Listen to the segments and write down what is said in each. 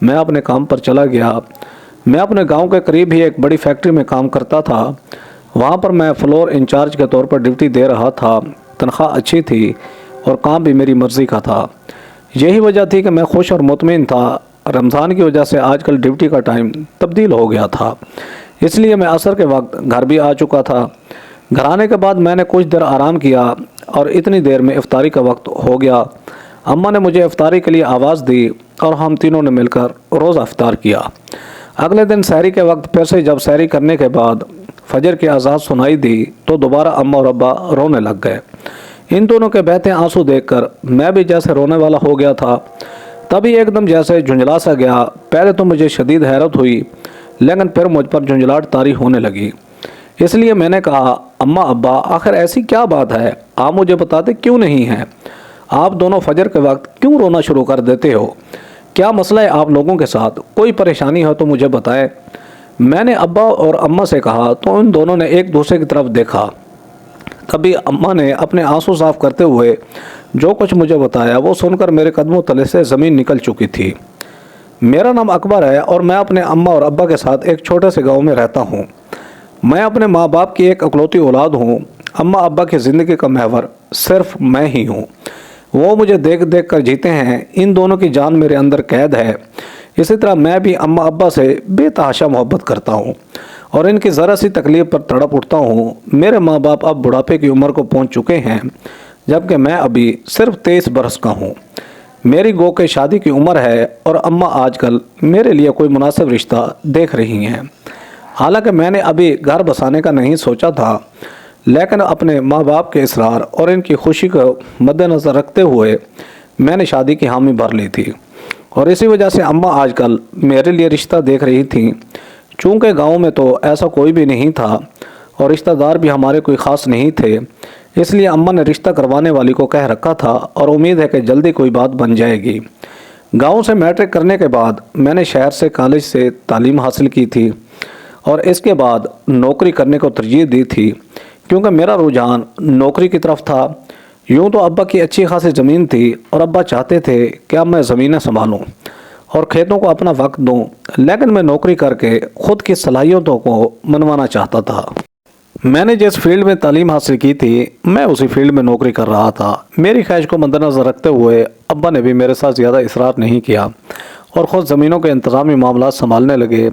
میں اپنے کام پر چلا گیا۔ میں اپنے گاؤں کے قریب ہی ایک بڑی فیکٹری میں کام کرتا تھا۔ وہاں پر میں فلور انچارج کے طور پر ڈیوٹی دے رہا تھا۔ تنخواہ اچھی تھی اور کام بھی میری مرضی کا تھا۔ یہی وجہ تھی کہ میں خوش اور مطمئن تھا۔ رمضان کی وجہ سے آج کل ڈیوٹی کا ٹائم تبدیل ہو گیا تھا، اس لیے میں عصر کے وقت گھر بھی آ چکا تھا۔ گھر آنے کے بعد میں نے کچھ دیر آرام کیا اور اتنی دیر میں افطاری کا وقت ہو گیا۔ اماں نے مجھے افطاری کے لیے آواز دی اور ہم تینوں نے مل کر روزہ افطار کیا۔ اگلے دن سحری کے وقت پھر سے جب سحری کرنے کے بعد فجر کی اذان سنائی دی تو دوبارہ اماں اور ابا رونے لگ گئے۔ ان دونوں کے بہتے آنسو دیکھ کر میں بھی جیسے رونے والا ہو گیا تھا۔ تبھی ایک دم جیسے جھنجھلا سا گیا۔ پہلے تو مجھے شدید حیرت ہوئی، لیکن پھر مجھ پر جھنجھلاہٹ طاری ہونے لگی۔ اس لیے میں نے کہا، اماں ابا آخر ایسی کیا بات ہے؟ آپ مجھے بتاتے کیوں نہیں ہیں؟ آپ دونوں فجر کے وقت کیوں رونا شروع کر دیتے ہو؟ کیا مسئلہ ہے آپ لوگوں کے ساتھ؟ کوئی پریشانی ہو تو مجھے بتائیں۔ میں نے ابا اور اماں سے کہا تو ان دونوں نے ایک دوسرے کی طرف دیکھا۔ تبھی اماں نے اپنے آنسو صاف کرتے ہوئے جو کچھ مجھے بتایا وہ سن کر میرے قدموں تلے سے زمین نکل چکی تھی۔ میرا نام اکبر ہے اور میں اپنے اماں اور ابا کے ساتھ ایک چھوٹے سے گاؤں میں رہتا ہوں۔ میں اپنے ماں باپ کی ایک اکلوتی اولاد ہوں۔ اماں ابا کی زندگی کا محور صرف میں ہی ہوں۔ وہ مجھے دیکھ دیکھ کر جیتے ہیں۔ ان دونوں کی جان میرے اندر قید ہے۔ اسی طرح میں بھی اماں ابا سے بے تحاشا محبت کرتا ہوں اور ان کی ذرا سی تکلیف پر تڑپ اٹھتا ہوں۔ میرے ماں باپ اب بڑھاپے کی عمر کو پہنچ چکے ہیں، جبکہ میں ابھی صرف 23 برس کا ہوں۔ میری گو کہ شادی کی عمر ہے اور اماں آج کل میرے لیے کوئی مناسب رشتہ دیکھ رہی ہیں۔ حالانکہ میں نے ابھی گھر بسانے کا نہیں سوچا تھا، لیکن اپنے ماں باپ کے اصرار اور ان کی خوشی کو مد نظر رکھتے ہوئے میں نے شادی کی حامی بھر لی تھی، اور اسی وجہ سے اماں آج کل میرے لیے رشتہ دیکھ رہی تھیں۔ چونکہ گاؤں میں تو ایسا کوئی بھی نہیں تھا اور رشتہ دار بھی ہمارے کوئی خاص نہیں تھے، اس لیے اماں نے رشتہ کروانے والی کو کہہ رکھا تھا اور امید ہے کہ جلدی کوئی بات بن جائے گی۔ گاؤں سے میٹرک کرنے کے بعد میں نے شہر سے کالج سے تعلیم حاصل کی تھی اور اس کے بعد نوکری کرنے کو ترجیح دی تھی، کیونکہ میرا رجحان نوکری کی طرف تھا۔ یوں تو ابا کی اچھی خاصی زمین تھی اور ابا چاہتے تھے کہ اب میں زمینیں سنبھالوں اور کھیتوں کو اپنا وقت دوں، لیکن میں نوکری کر کے خود کی صلاحیتوں کو منوانا چاہتا تھا۔ میں نے جس فیلڈ میں تعلیم حاصل کی تھی میں اسی فیلڈ میں نوکری کر رہا تھا۔ میری خواہش کو مد نظر رکھتے ہوئے ابا نے بھی میرے ساتھ زیادہ اصرار نہیں کیا اور خود زمینوں کے انتظامی معاملات سنبھالنے لگے،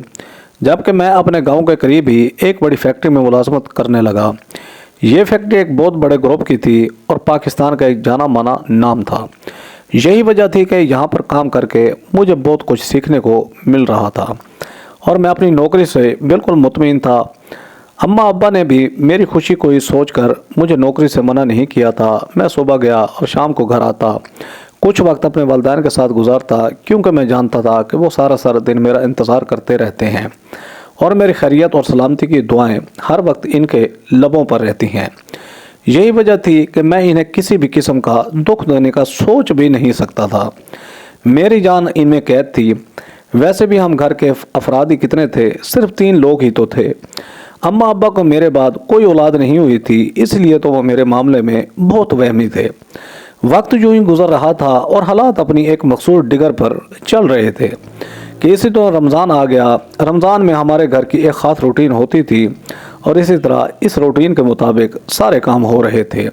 جبکہ میں اپنے گاؤں کے قریب ہی ایک بڑی فیکٹری میں ملازمت کرنے لگا۔ یہ فیکٹری ایک بہت بڑے گروپ کی تھی اور پاکستان کا ایک جانا مانا نام تھا۔ یہی وجہ تھی کہ یہاں پر کام کر کے مجھے بہت کچھ سیکھنے کو مل رہا تھا اور میں اپنی نوکری سے بالکل مطمئن تھا۔ اماں ابا نے بھی میری خوشی کو ہی سوچ کر مجھے نوکری سے منع نہیں کیا تھا۔ میں صبح گیا اور شام کو گھر آتا، کچھ وقت اپنے والدین کے ساتھ گزارتا، کیونکہ میں جانتا تھا کہ وہ سارا دن میرا انتظار کرتے رہتے ہیں اور میری خیریت اور سلامتی کی دعائیں ہر وقت ان کے لبوں پر رہتی ہیں۔ یہی وجہ تھی کہ میں انہیں کسی بھی قسم کا دکھ دینے کا سوچ بھی نہیں سکتا تھا۔ میری جان ان میں قید تھی۔ ویسے بھی ہم گھر کے افراد ہی کتنے تھے، صرف 3 لوگ ہی تو تھے۔ اماں ابا کو میرے بعد کوئی اولاد نہیں ہوئی تھی، اس لیے تو وہ میرے معاملے میں بہت وہمی تھے۔ وقت یوں ہی گزر رہا تھا اور حالات اپنی ایک مخصوص ڈگر پر چل رہے تھے کہ اسی طرح رمضان آ گیا۔ رمضان میں ہمارے گھر کی ایک خاص روٹین ہوتی تھی اور اسی طرح اس روٹین کے مطابق سارے کام ہو رہے تھے۔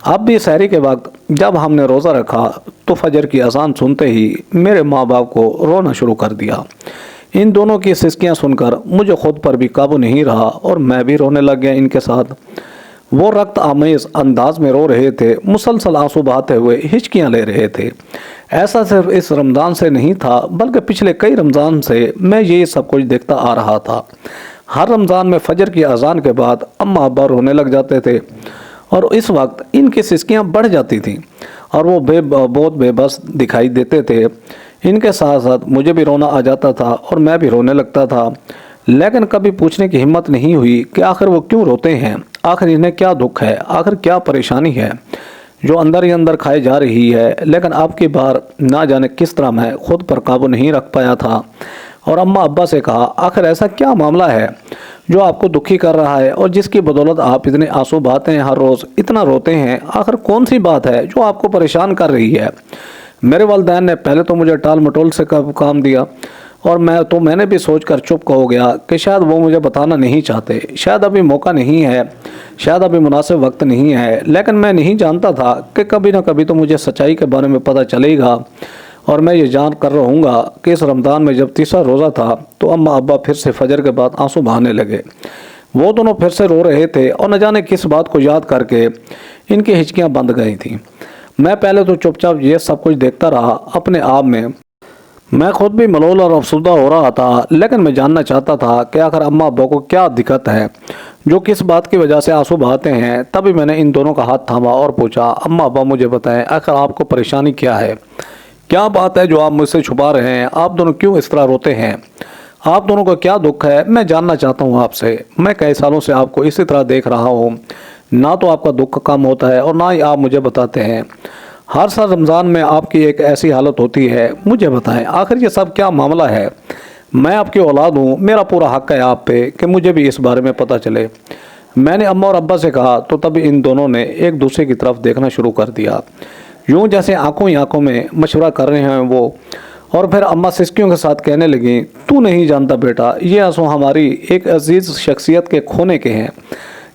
اب بھی سحری کے وقت جب ہم نے روزہ رکھا تو فجر کی اذان سنتے ہی میرے ماں باپ کو رونا شروع کر دیا۔ ان دونوں کی سسکیاں سن کر مجھے خود پر بھی قابو نہیں رہا اور میں بھی رونے لگ گیا ان کے ساتھ۔ وہ رقت آمیز انداز میں رو رہے تھے، مسلسل آنسو بہاتے ہوئے ہچکیاں لے رہے تھے۔ ایسا صرف اس رمضان سے نہیں تھا بلکہ پچھلے کئی رمضان سے میں یہ سب کچھ دیکھتا آ رہا تھا۔ ہر رمضان میں فجر کی اذان کے بعد اماں ابا رونے لگ جاتے تھے اور اس وقت ان کی سسکیاں بڑھ جاتی تھیں اور وہ بہت بے بس دکھائی دیتے تھے۔ ان کے ساتھ ساتھ مجھے بھی رونا آ جاتا تھا اور میں بھی رونے لگتا تھا، لیکن کبھی پوچھنے کی ہمت نہیں ہوئی کہ آخر وہ کیوں روتے ہیں، آخر انہیں کیا دکھ ہے، آخر کیا پریشانی ہے جو اندر ہی اندر کھائے جا رہی ہے۔ لیکن اب کی بار نہ جانے کس طرح میں خود پر قابو نہیں رکھ پایا تھا اور اماں ابا سے کہا، آخر ایسا کیا معاملہ ہے جو آپ کو دکھی کر رہا ہے اور جس کی بدولت آپ اتنے آنسو بہاتے ہیں، ہر روز اتنا روتے ہیں؟ آخر کون سی بات ہے جو آپ کو پریشان کر رہی ہے؟ میرے والدین نے پہلے تو مجھے ٹال مٹول سے کام دیا اور میں نے بھی سوچ کر چپ ہو گیا کہ شاید وہ مجھے بتانا نہیں چاہتے، شاید ابھی موقع نہیں ہے، شاید ابھی مناسب وقت نہیں ہے۔ لیکن میں نہیں جانتا تھا کہ کبھی نہ کبھی تو مجھے سچائی کے بارے میں پتہ چلے گا، اور میں یہ جان کر رہوں گا کہ اس رمضان میں جب تیسرا روزہ تھا تو اماں ابا پھر سے فجر کے بعد آنسو بہانے لگے۔ وہ دونوں پھر سے رو رہے تھے اور نہ جانے کس بات کو یاد کر کے ان کی ہچکیاں بند گئی تھیں۔ میں پہلے تو چپ چاپ یہ سب کچھ دیکھتا رہا اپنے آپ میں۔ میں خود بھی ملول اور افسردہ ہو رہا تھا، لیکن میں جاننا چاہتا تھا کہ آخر اماں ابا کو کیا دقت ہے جو کس بات کی وجہ سے آنسو بہاتے ہیں۔ تبھی میں نے ان دونوں کا ہاتھ تھاما اور پوچھا، اماں ابا مجھے بتائیں آخر آپ کو پریشانی کیا ہے؟ کیا بات ہے جو آپ مجھ سے چھپا رہے ہیں؟ آپ دونوں کیوں اس طرح روتے ہیں؟ آپ دونوں کو کیا دکھ ہے؟ میں جاننا چاہتا ہوں آپ سے۔ میں کئی سالوں سے آپ کو اسی طرح دیکھ رہا ہوں، نہ تو آپ کا دکھ کم ہوتا ہے اور نہ ہی آپ مجھے بتاتے ہیں۔ ہر سال رمضان میں آپ کی ایک ایسی حالت ہوتی ہے، مجھے بتائیں آخر یہ سب کیا معاملہ ہے؟ میں آپ کی اولاد ہوں، میرا پورا حق ہے آپ پہ کہ مجھے بھی اس بارے میں پتہ چلے۔ میں نے اماں اور ابا سے کہا تو تب ان دونوں نے ایک دوسرے کی طرف دیکھنا شروع کر دیا، یوں جیسے آنکھوں ہی آنکھوں میں مشورہ کر رہے ہیں وہ۔ اور پھر اماں سسکیوں کے ساتھ کہنے لگیں، تو نہیں جانتا بیٹا، یہ آنسو ہماری ایک عزیز شخصیت کے کھونے کے ہیں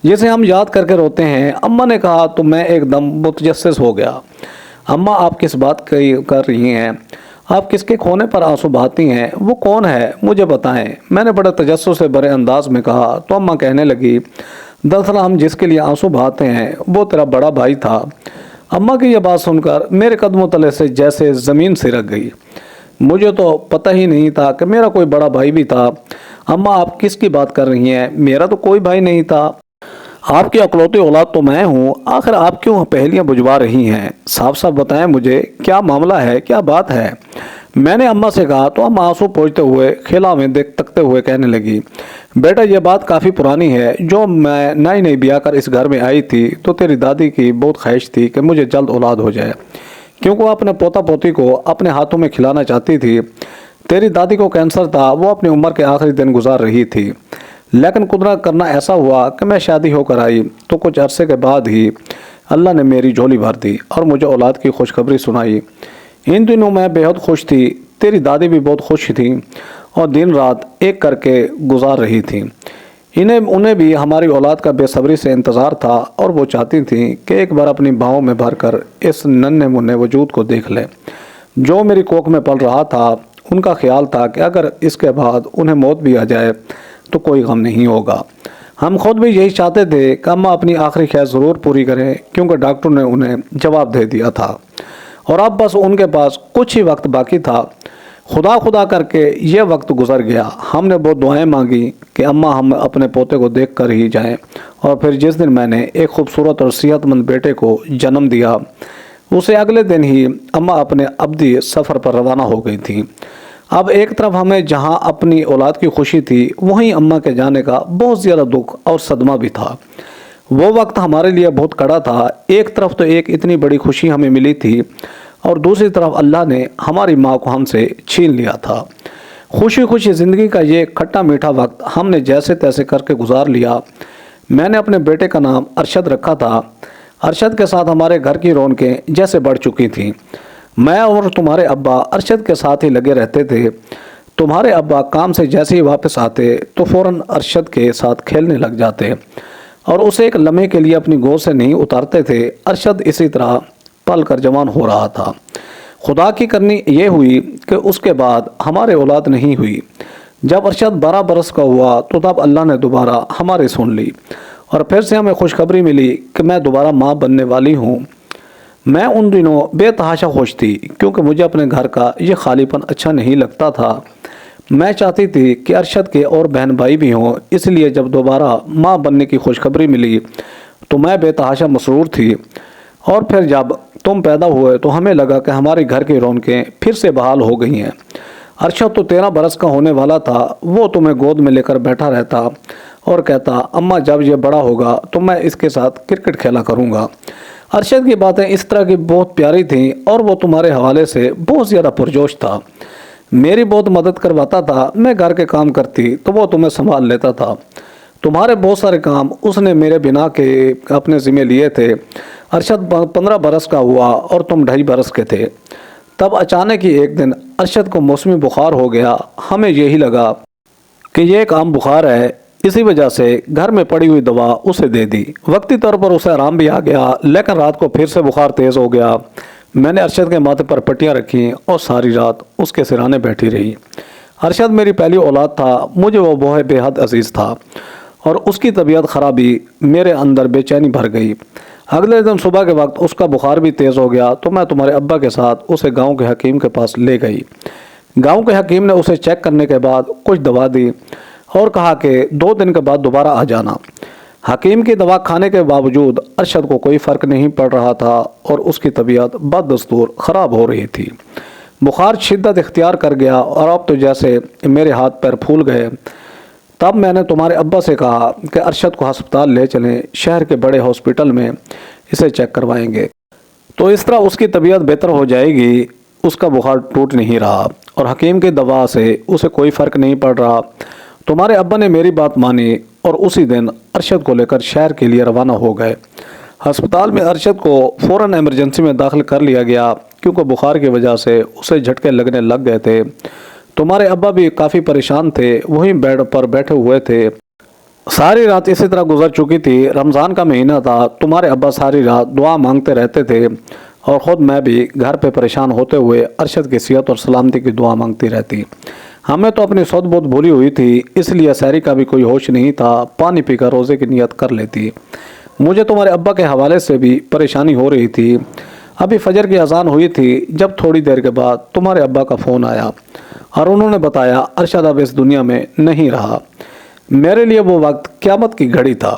جسے ہم یاد کر کے روتے ہیں۔ اماں نے کہا تو میں ایک دم متجسس ہو گیا۔ اماں آپ کس بات کر رہی ہیں؟ آپ کس کے کھونے پر آنسو بہاتی ہیں؟ وہ کون ہے؟ مجھے بتائیں۔ میں نے بڑے تجسس سے بڑے انداز میں کہا تو اماں کہنے لگی، دراصل ہم جس کے لیے آنسو بہاتے ہیں وہ تیرا بڑا بھائی تھا۔ اماں کی یہ بات سن کر میرے قدموں تلے سے جیسے زمین سرک گئی۔ مجھے تو پتہ ہی نہیں تھا کہ میرا کوئی بڑا بھائی بھی تھا۔ اماں آپ کس کی بات کر رہی ہیں؟ میرا تو کوئی بھائی نہیں تھا۔ آپ کی اکلوتی اولاد تو میں ہوں۔ آخر آپ کیوں پہلیاں بجھوا رہی ہیں؟ صاف صاف بتائیں مجھے، کیا معاملہ ہے، کیا بات ہے؟ میں نے اماں سے کہا تو اماں آنسو پوچھتے ہوئے خلا میں تکتے ہوئے کہنے لگی، بیٹا یہ بات کافی پرانی ہے۔ جو میں نئی نئی بیاہ کر اس گھر میں آئی تھی تو تیری دادی کی بہت خواہش تھی کہ مجھے جلد اولاد ہو جائے، کیونکہ وہ اپنے پوتا پوتی کو اپنے ہاتھوں میں کھلانا چاہتی تھی۔ تیری دادی کو کینسر تھا، وہ اپنی عمر کے آخری دن گزار رہی تھی، لیکن قدرت کرنا ایسا ہوا کہ میں شادی ہو کر آئی تو کچھ عرصے کے بعد ہی اللہ نے میری جھولی بھر دی اور مجھے اولاد کی خوشخبری سنائی۔ ان دنوں میں بے حد خوش تھی، تیری دادی بھی بہت خوش تھی اور دن رات ایک کر کے گزار رہی تھیں۔ انہیں بھی ہماری اولاد کا بے صبری سے انتظار تھا اور وہ چاہتی تھیں کہ ایک بار اپنی بھاؤں میں بھر کر اس ننھے منھے وجود کو دیکھ لیں جو میری کوکھ میں پل رہا تھا۔ ان کا خیال تھا کہ اگر اس کے بعد انہیں موت بھی آ جائے تو کوئی غم نہیں ہوگا۔ ہم خود بھی یہی چاہتے تھے کہ اماں اپنی آخری خواہش ضرور پوری کریں، کیونکہ ڈاکٹر نے انہیں جواب دے دیا تھا اور اب بس ان کے پاس کچھ ہی وقت باقی تھا۔ خدا خدا کر کے یہ وقت گزر گیا۔ ہم نے بہت دعائیں مانگی کہ اماں ہم اپنے پوتے کو دیکھ کر ہی جائیں، اور پھر جس دن میں نے ایک خوبصورت اور صحت مند بیٹے کو جنم دیا، اسے اگلے دن ہی اماں اپنے ابدی سفر پر روانہ ہو گئی تھیں۔ اب ایک طرف ہمیں جہاں اپنی اولاد کی خوشی تھی، وہیں اماں کے جانے کا بہت زیادہ دکھ اور صدمہ بھی تھا۔ وہ وقت ہمارے لیے بہت کڑا تھا۔ ایک طرف تو ایک اتنی بڑی خوشی ہمیں ملی تھی اور دوسری طرف اللہ نے ہماری ماں کو ہم سے چھین لیا تھا۔ خوشی خوشی زندگی کا یہ کھٹا میٹھا وقت ہم نے جیسے تیسے کر کے گزار لیا۔ میں نے اپنے بیٹے کا نام ارشد رکھا تھا۔ ارشد کے ساتھ ہمارے گھر کی رونقیں جیسے بڑھ چکی تھیں۔ میں اور تمہارے ابا ارشد کے ساتھ ہی لگے رہتے تھے۔ تمہارے ابا کام سے جیسے ہی واپس آتے تو فوراً ارشد کے ساتھ کھیلنے لگ جاتے اور اسے ایک لمحے کے لیے اپنی گود سے نہیں اتارتے تھے۔ ارشد اسی طرح پل کر جوان ہو رہا تھا۔ خدا کی کرنی یہ ہوئی کہ اس کے بعد ہمارے اولاد نہیں ہوئی۔ جب ارشد 12 برس کا ہوا تو تب اللہ نے دوبارہ ہماری سن لی اور پھر سے ہمیں خوشخبری ملی کہ میں دوبارہ ماں بننے والی ہوں۔ میں ان دنوں بے تحاشا خوش تھی، کیونکہ مجھے اپنے گھر کا یہ خالی پن اچھا نہیں لگتا تھا۔ میں چاہتی تھی کہ ارشد کے اور بہن بھائی بھی ہوں، اس لیے جب دوبارہ ماں بننے کی خوشخبری ملی تو میں بے تحاشا مسرور تھی۔ اور پھر جب تم پیدا ہوئے تو ہمیں لگا کہ ہمارے گھر کی رونقیں پھر سے بحال ہو گئی ہیں۔ ارشد تو 13 برس کا ہونے والا تھا۔ وہ تمہیں گود میں لے کر بیٹھا رہتا اور کہتا، اماں جب یہ بڑا ہوگا تو میں اس کے ساتھ کرکٹ کھیلا کروں گا۔ ارشد کی باتیں اس طرح کی بہت پیاری تھیں اور وہ تمہارے حوالے سے بہت زیادہ پرجوش تھا۔ میری بہت مدد کرواتا تھا۔ میں گھر کے کام کرتی تو وہ تمہیں سنبھال لیتا تھا۔ تمہارے بہت سارے کام اس نے میرے بنا کے اپنے ذمہ لیے تھے۔ ارشد 15 برس کا ہوا اور تم 2.5 برس کے تھے۔ تب اچانک ہی ایک دن ارشد کو موسمی بخار ہو گیا۔ ہمیں یہی لگا کہ یہ ایک عام بخار ہے، اسی وجہ سے گھر میں پڑی ہوئی دوا اسے دے دی۔ وقتی طور پر اسے آرام بھی آ گیا، لیکن رات کو پھر سے بخار تیز ہو گیا۔ میں نے ارشد کے ماتھے پر پٹیاں رکھی اور ساری رات اس کے سرانے بیٹھی رہی۔ ارشد میری پہلی اولاد تھا، مجھے وہ بہت بے حد عزیز تھا، اور اس کی طبیعت خرابی میرے اندر بے چینی بھر گئی۔ اگلے دن صبح کے وقت اس کا بخار بھی تیز ہو گیا تو میں تمہارے ابا کے ساتھ اسے گاؤں کے حکیم کے پاس لے گئی۔ گاؤں کے حکیم نے اسے چیک کرنے کے بعد کچھ دوا دی اور کہا کہ 2 دن کے بعد دوبارہ آ جانا۔ حکیم کی دوا کھانے کے باوجود ارشد کو کوئی فرق نہیں پڑ رہا تھا اور اس کی طبیعت بددستور خراب ہو رہی تھی۔ بخار شدت اختیار کر گیا اور اب تو جیسے میرے ہاتھ پیر پھول گئے۔ تب میں نے تمہارے ابا سے کہا کہ ارشد کو ہسپتال لے چلیں، شہر کے بڑے ہاسپٹل میں اسے چیک کروائیں گے، تو اس طرح اس کی طبیعت بہتر ہو جائے گی۔ اس کا بخار ٹوٹ نہیں رہا اور حکیم کی دوا سے اسے کوئی فرق نہیں پڑ رہا۔ تمہارے ابا نے میری بات مانی اور اسی دن ارشد کو لے کر شہر کے لیے روانہ ہو گئے۔ ہسپتال میں ارشد کو فوراً ایمرجنسی میں داخل کر لیا گیا کیونکہ بخار کی وجہ سے اسے جھٹکے لگنے لگ گئے تھے۔ تمہارے ابا بھی کافی پریشان تھے، وہیں بیڈ پر بیٹھے ہوئے تھے۔ ساری رات اسی طرح گزر چکی تھی۔ رمضان کا مہینہ تھا، تمہارے ابا ساری رات دعا مانگتے رہتے تھے اور خود میں بھی گھر پہ پریشان ہوتے ہوئے ارشد کی صحت اور سلامتی کی دعا مانگتی رہتی۔ ہمیں تو اپنی سود بہت بھولی ہوئی تھی، اس لیے سحری کا بھی کوئی ہوش نہیں تھا، پانی پی کر روزے کی نیت کر لیتی۔ مجھے تمہارے ابا کے حوالے سے بھی پریشانی ہو رہی تھی۔ ابھی فجر کی اذان ہوئی تھی جب تھوڑی دیر کے بعد تمہارے ابا کا فون آیا اور انہوں نے بتایا ارشد اب اس دنیا میں نہیں رہا۔ میرے لیے وہ وقت قیامت کی گھڑی تھا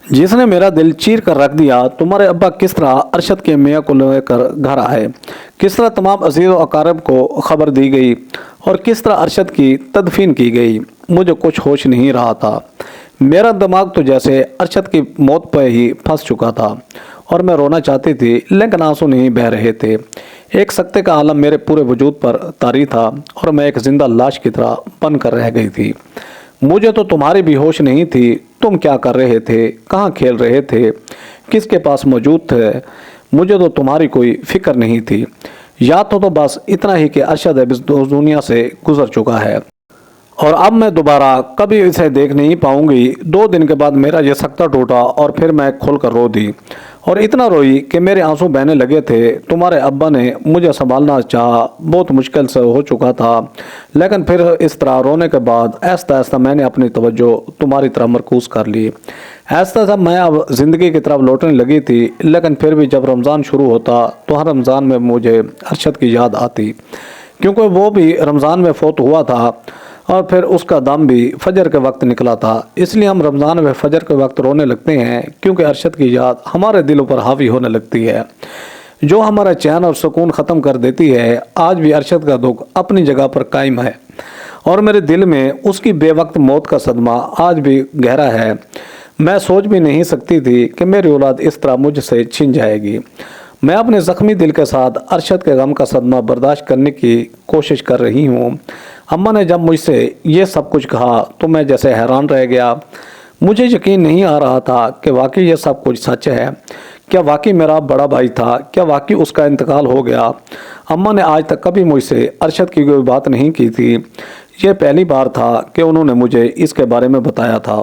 جس نے میرا دل چیر کر رکھ دیا۔ تمہارے ابا کس طرح ارشد کے میاں کو لے کر گھر آئے، کس طرح تمام عزیز و اقارب کو خبر دی گئی اور کس طرح ارشد کی تدفین کی گئی، مجھے کچھ ہوش نہیں رہا تھا۔ میرا دماغ تو جیسے ارشد کی موت پہ ہی پھنس چکا تھا اور میں رونا چاہتی تھی لیکن آنسو نہیں بہہ رہے تھے۔ ایک سکتے کا عالم میرے پورے وجود پر طاری تھا اور میں ایک زندہ لاش کی طرح بن کر رہ گئی تھی۔ مجھے تو تمہاری بھی ہوش نہیں تھی، تم کیا کر رہے تھے، کہاں کھیل رہے تھے، کس کے پاس موجود تھے، مجھے تو تمہاری کوئی فکر نہیں تھی۔ یاد تو بس اتنا ہی کہ ارشد اب اس دنیا سے گزر چکا ہے اور اب میں دوبارہ کبھی اسے دیکھ نہیں پاؤں گی۔ 2 دن کے بعد میرا یہ سکتہ ٹوٹا اور پھر میں کھل کر رو دی اور اتنا روئی کہ میرے آنسو بہنے لگے تھے۔ تمہارے ابا نے مجھے سنبھالنا چاہا، بہت مشکل سے ہو چکا تھا، لیکن پھر اس طرح رونے کے بعد آہستہ آہستہ میں نے اپنی توجہ تمہاری طرف مرکوز کر لی۔ آہستہ آہستہ میں اب زندگی کی طرف لوٹنے لگی تھی، لیکن پھر بھی جب رمضان شروع ہوتا تو ہر رمضان میں مجھے ارشد کی یاد آتی کیونکہ وہ بھی رمضان میں فوت ہوا تھا اور پھر اس کا دم بھی فجر کے وقت نکلا تھا۔ اس لیے ہم رمضان میں فجر کے وقت رونے لگتے ہیں کیونکہ ارشد کی یاد ہمارے دلوں پر حاوی ہونے لگتی ہے، جو ہمارا چین اور سکون ختم کر دیتی ہے۔ آج بھی ارشد کا دکھ اپنی جگہ پر قائم ہے اور میرے دل میں اس کی بے وقت موت کا صدمہ آج بھی گہرا ہے۔ میں سوچ بھی نہیں سکتی تھی کہ میری اولاد اس طرح مجھ سے چھن جائے گی۔ میں اپنے زخمی دل کے ساتھ ارشد کے غم کا صدمہ برداشت کرنے کی کوشش کر رہی ہوں۔ اماں نے جب مجھ سے یہ سب کچھ کہا تو میں جیسے حیران رہ گیا۔ مجھے یقین نہیں آ رہا تھا کہ واقعی یہ سب کچھ سچ ہے۔ کیا واقعی میرا بڑا بھائی تھا؟ کیا واقعی اس کا انتقال ہو گیا؟ اماں نے آج تک کبھی مجھ سے ارشد کی کوئی بات نہیں کی تھی۔ یہ پہلی بار تھا کہ انہوں نے مجھے اس کے بارے میں بتایا تھا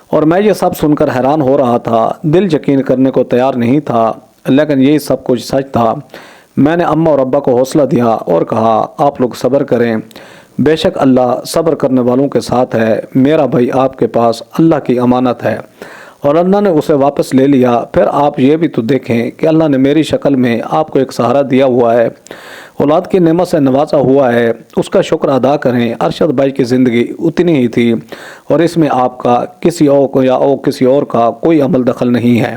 اور میں یہ سب سن کر حیران ہو رہا تھا، دل یقین کرنے کو تیار نہیں تھا، لیکن یہ سب کچھ سچ تھا۔ میں نے اماں اور ابا کو حوصلہ دیا اور کہا آپ لوگ صبر کریں، بے شک اللہ صبر کرنے والوں کے ساتھ ہے۔ میرا بھائی آپ کے پاس اللہ کی امانت ہے اور اللہ نے اسے واپس لے لیا۔ پھر آپ یہ بھی تو دیکھیں کہ اللہ نے میری شکل میں آپ کو ایک سہارا دیا ہوا ہے، اولاد کی نعمت سے نوازا ہوا ہے، اس کا شکر ادا کریں۔ ارشد بھائی کی زندگی اتنی ہی تھی اور اس میں آپ کا کسی اور کو یا کسی اور کا کوئی عمل دخل نہیں ہے۔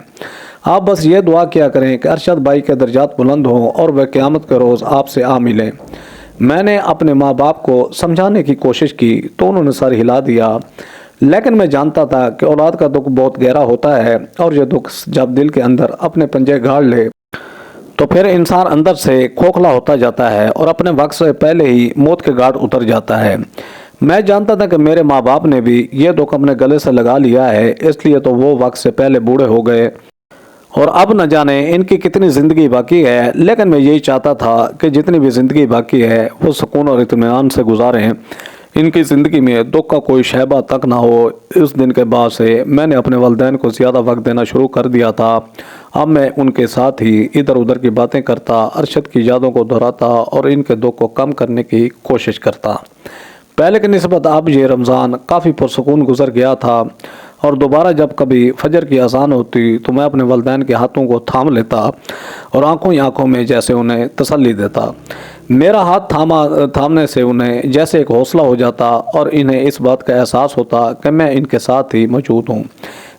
آپ بس یہ دعا کیا کریں کہ ارشد بھائی کے درجات بلند ہوں اور وہ قیامت کے روز آپ سے آ ملیں۔ میں نے اپنے ماں باپ کو سمجھانے کی کوشش کی تو انہوں نے سر ہلا دیا، لیکن میں جانتا تھا کہ اولاد کا دکھ بہت گہرا ہوتا ہے اور یہ دکھ جب دل کے اندر اپنے پنجے گاڑ لے تو پھر انسان اندر سے کھوکھلا ہوتا جاتا ہے اور اپنے وقت سے پہلے ہی موت کے گھاٹ اتر جاتا ہے۔ میں جانتا تھا کہ میرے ماں باپ نے بھی یہ دکھ اپنے گلے سے لگا لیا ہے، اس لیے تو وہ وقت سے پہلے بوڑھے ہو گئے اور اب نہ جانے ان کی کتنی زندگی باقی ہے، لیکن میں یہی چاہتا تھا کہ جتنی بھی زندگی باقی ہے وہ سکون اور اطمینان سے گزاریں، ان کی زندگی میں دکھ کا کوئی شائبہ تک نہ ہو۔ اس دن کے بعد سے میں نے اپنے والدین کو زیادہ وقت دینا شروع کر دیا تھا۔ اب میں ان کے ساتھ ہی ادھر ادھر کی باتیں کرتا، ارشد کی یادوں کو دہراتا اور ان کے دکھ کو کم کرنے کی کوشش کرتا۔ پہلے کی نسبت اب یہ رمضان کافی پرسکون گزر گیا تھا، اور دوبارہ جب کبھی فجر کی اذان ہوتی تو میں اپنے والدین کے ہاتھوں کو تھام لیتا اور آنکھوں ہی آنکھوں میں جیسے انہیں تسلی دیتا۔ میرا ہاتھ تھامنے سے انہیں جیسے ایک حوصلہ ہو جاتا اور انہیں اس بات کا احساس ہوتا کہ میں ان کے ساتھ ہی موجود ہوں۔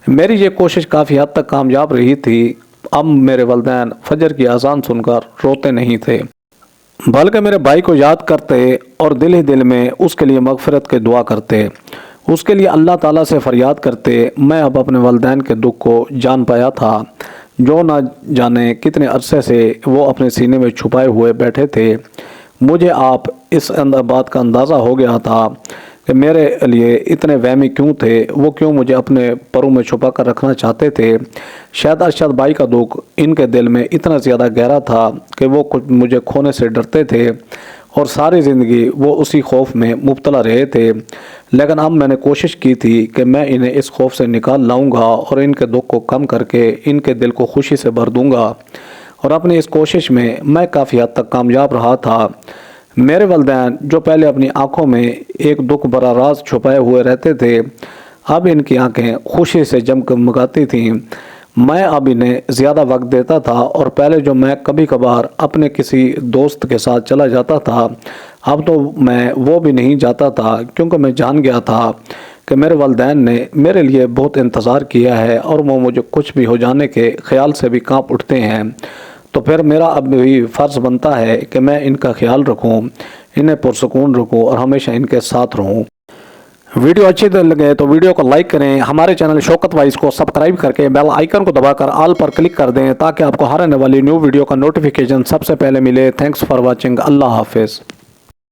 میری یہ کوشش کافی حد تک کامیاب رہی تھی۔ اب میرے والدین فجر کی اذان سن کر روتے نہیں تھے، بلکہ میرے بھائی کو یاد کرتے اور دل ہی دل میں اس کے لیے مغفرت کے دعا کرتے، اس کے لیے اللہ تعالیٰ سے فریاد کرتے۔ میں اب اپنے والدین کے دکھ کو جان پایا تھا، جو نہ جانے کتنے عرصے سے وہ اپنے سینے میں چھپائے ہوئے بیٹھے تھے۔ مجھے آپ اس بات کا اندازہ ہو گیا تھا کہ میرے لیے اتنے وہمی کیوں تھے، وہ کیوں مجھے اپنے پروں میں چھپا کر رکھنا چاہتے تھے۔ شاید ارشد بھائی کا دکھ ان کے دل میں اتنا زیادہ گہرا تھا کہ وہ مجھے کھونے سے ڈرتے تھے اور ساری زندگی وہ اسی خوف میں مبتلا رہے تھے۔ لیکن اب میں نے کوشش کی تھی کہ میں انہیں اس خوف سے نکال لاؤں گا اور ان کے دکھ کو کم کر کے ان کے دل کو خوشی سے بھر دوں گا، اور اپنی اس کوشش میں کافی حد تک کامیاب رہا تھا۔ میرے والدین جو پہلے اپنی آنکھوں میں ایک دکھ بھرا راز چھپائے ہوئے رہتے تھے، اب ان کی آنکھیں خوشی سے جگمگاتی تھیں۔ میں اب انہیں زیادہ وقت دیتا تھا، اور پہلے جو میں کبھی کبھار اپنے کسی دوست کے ساتھ چلا جاتا تھا، اب تو میں وہ بھی نہیں جاتا تھا، کیونکہ میں جان گیا تھا کہ میرے والدین نے میرے لیے بہت انتظار کیا ہے اور وہ مجھے کچھ بھی ہو جانے کے خیال سے بھی کانپ اٹھتے ہیں۔ تو پھر میرا اب بھی فرض بنتا ہے کہ میں ان کا خیال رکھوں، انہیں پرسکون رکھوں اور ہمیشہ ان کے ساتھ رہوں۔ ویڈیو اچھی لگے تو ویڈیو کو لائک کریں، ہمارے چینل شوکت وائس کو سبسکرائب کر کے بیل آئیکن کو دبا کر آل پر کلک کر دیں تاکہ آپ کو ہر آنے والی نیو ویڈیو کا نوٹیفیکیشن سب سے پہلے ملے۔ Thanks for watching. اللہ حافظ۔